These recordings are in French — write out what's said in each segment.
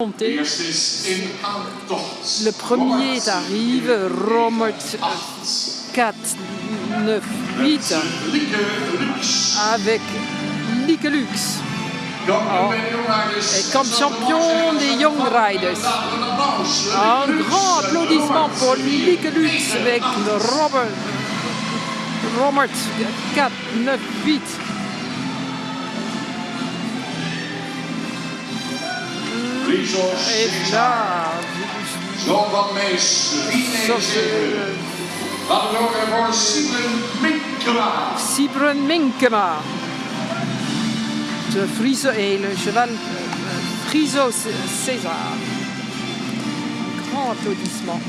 Le premier arrive, Romert 4, 9, 8, avec Likelux. Et comme champion des Young Riders. Un grand applaudissement pour Likelux avec Romert 4, 9, 8. Et là, Sybren Minkema. Et le cheval Friso César. Grand applaudissement.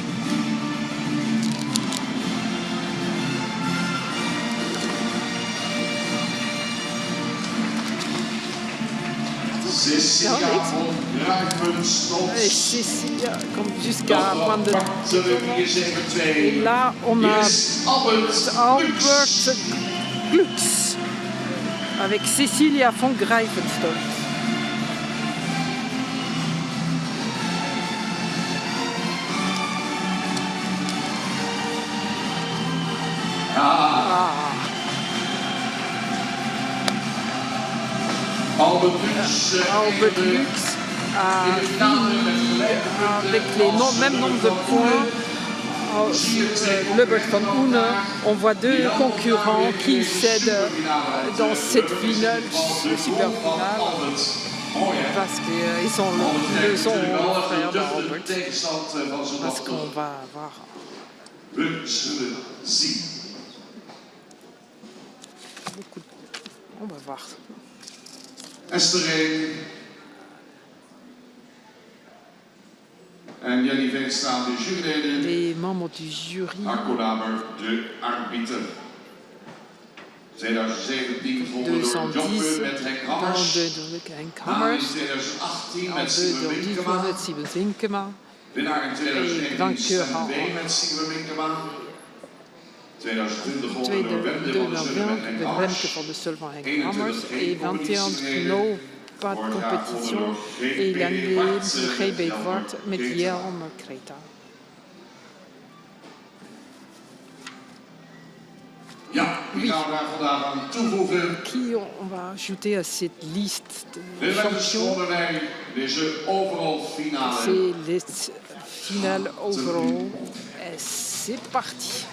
Et Cécilia comme jusqu'à point de... Et là, on a Albert Glux avec Cecilia von Greifenstadt. Albert Lux a fini avec les mêmes nombres de points. Lebert van Oene, on voit deux concurrents qui cèdent dans cette finale, super finale, parce qu'ils sont le frère d'Albert. Parce qu'on va voir. On va voir. Esther en Jenny Veenstra, de juryleden. Les membres du jury. Arco Lamer, de arbiter. 2017 gewonnen door Jobbe met Henk Hammers. In 2018 met Sybren Minkema. Winnaar in 2019 met Sybren Minkema. 2020 gewonnen door Wende van de Sul met Henk Hammers. Et 21 no, pas de compétition. Et l'année de Bedwart met Jelm Kreta. Oui. Qui on va ajouter à cette liste de champions? C'est les finales overall. Et c'est parti.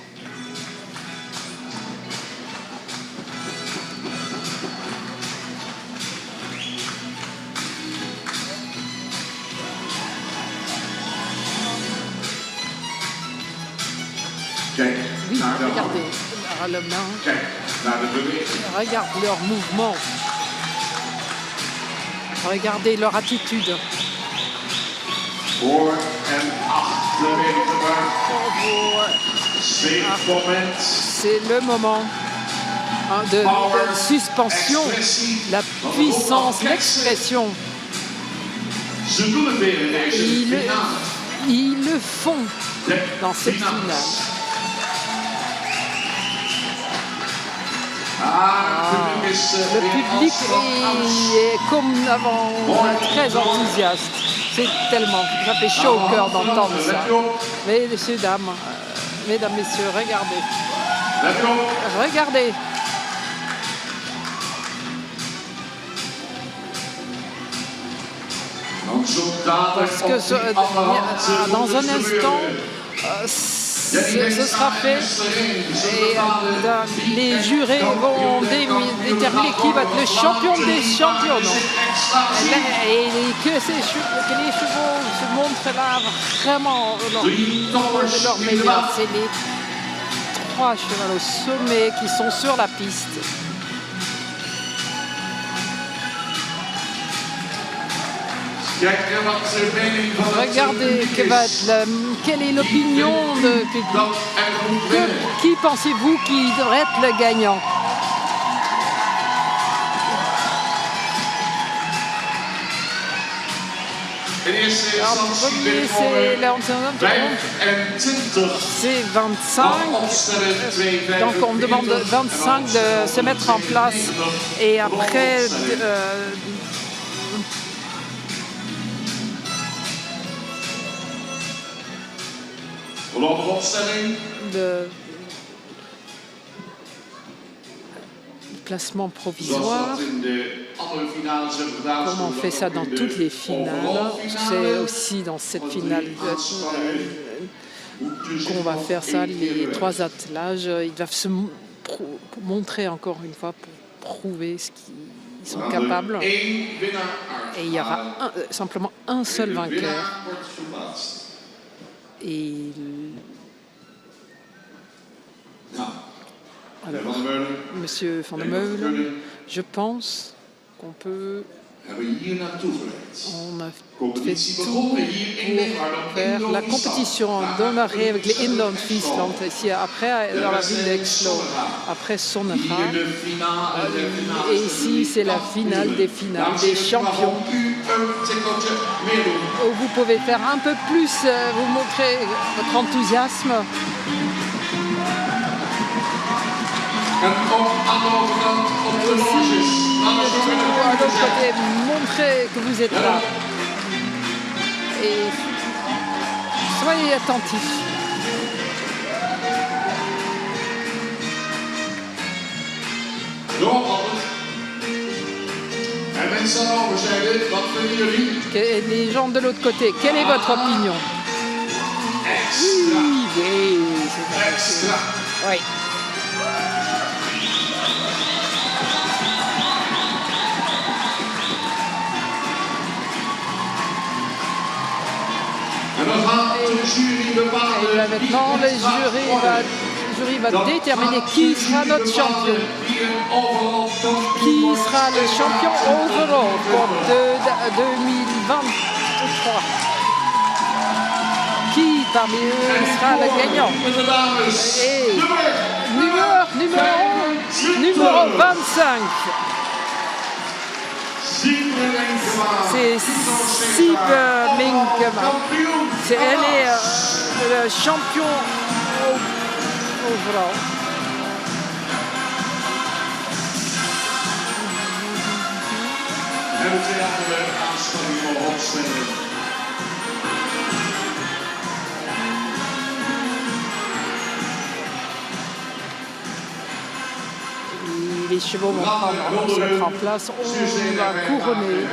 Oui, regardez la main. Regarde leur mouvement. Regardez leur attitude. C'est le moment de suspension, la puissance, l'expression. Ils le font dans cette finale. Le public est comme avant très enthousiaste. C'est tellement, ça fait chaud au cœur d'entendre ça. Mesdames, messieurs, regardez. Regardez. Parce que dans un instant, ce sera fait et les jurés vont déterminer qui va être le champion des champions. Et que les chevaux se montrent là vraiment leur meilleur. C'est les 3 chevaux au sommet qui sont sur la piste. Regardez quelle est l'opinion de qui pensez-vous qui devrait être le gagnant? C'est 25. Donc on demande 25 de se mettre en place. Et après, de placement provisoire, comme on fait ça dans toutes les finales. C'est aussi dans cette finale qu'on va faire ça. Les 3 attelages, ils doivent se montrer encore une fois pour prouver ce qu'ils sont capables. Et il y aura simplement un seul vainqueur. Et alors, Monsieur Van der Meulen, je pense qu'on peut. On a fait tout pour faire la compétition d'Onaré avec les Inland Friesland ici après dans la ville d'Exlo, après Sonnera. Et ici c'est la finale des champions. Où vous pouvez faire un peu plus, vous montrer votre enthousiasme. À l'autre côté, montrez que vous êtes là. Et soyez attentifs. Les gens de l'autre côté, quelle est votre opinion? Oui, c'est oui. Et là maintenant, le jury va déterminer qui sera notre champion. Qui sera le champion overall pour 2023. Qui parmi eux sera le gagnant? Et numéro 25. C'est Siebe Minkema. Elle est le champion overall. Les chevaux vont se mettre en place. On va couronner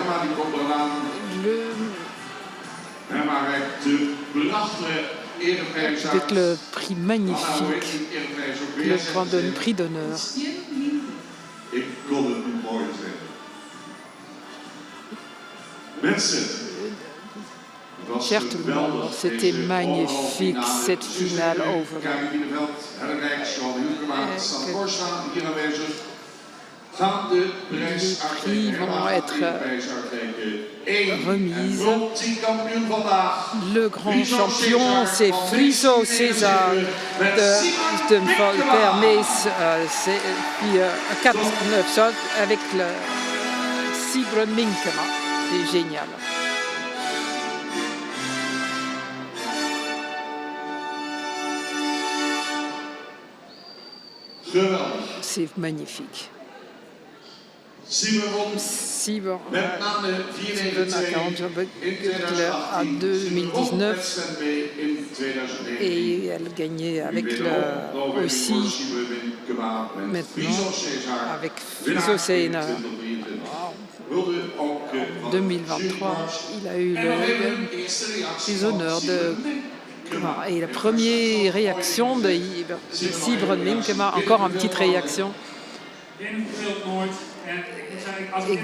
avec le prix magnifique, le prix d'honneur. Cher tout le monde, c'était magnifique cette finale overall. Les prix vont être remises. Le grand champion, c'est Friso César de Permes, puis 4-9 avec le Sibre Minkema. C'est génial. C'est magnifique. Siber à 2019 et elle gagnait avec aussi maintenant avec Friso César. En 2023, il a eu les honneurs de. Et la première réaction de Sibre Minkema, encore une petite réaction. Et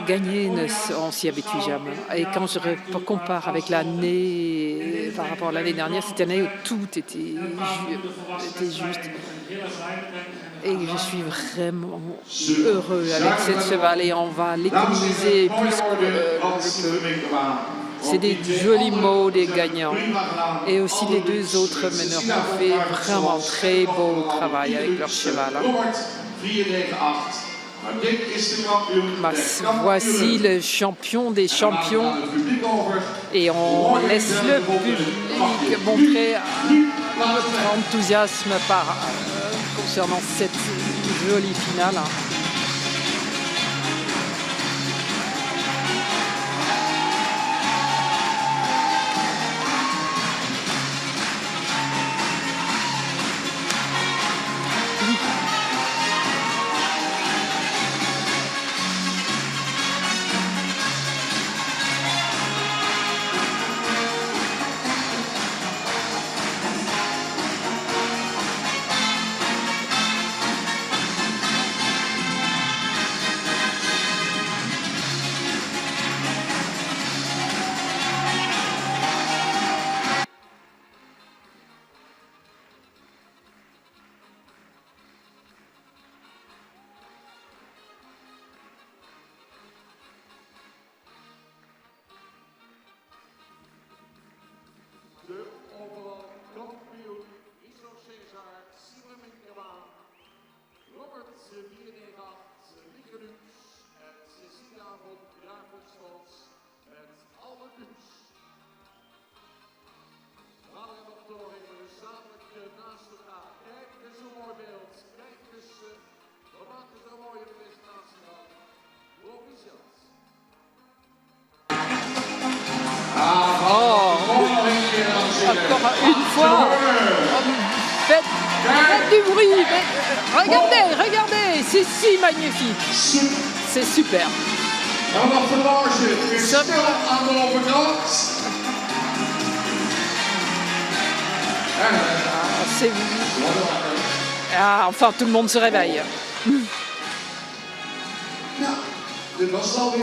gagner, on s'y habitue jamais. Et quand je compare avec l'année, par rapport à l'année dernière, cette année où tout était juste. Et je suis vraiment heureux avec cette cheval et on va l'économiser plus que le peu. C'est des jolis mots des gagnants. Et aussi les deux autres meneurs ont fait vraiment très beau travail avec leur cheval. Voici le champion des champions et on laisse le public montrer notre enthousiasme concernant cette jolie finale. encore une fois. Faites du bruit. Regardez, c'est si magnifique. C'est super. Enfin, tout le monde se réveille.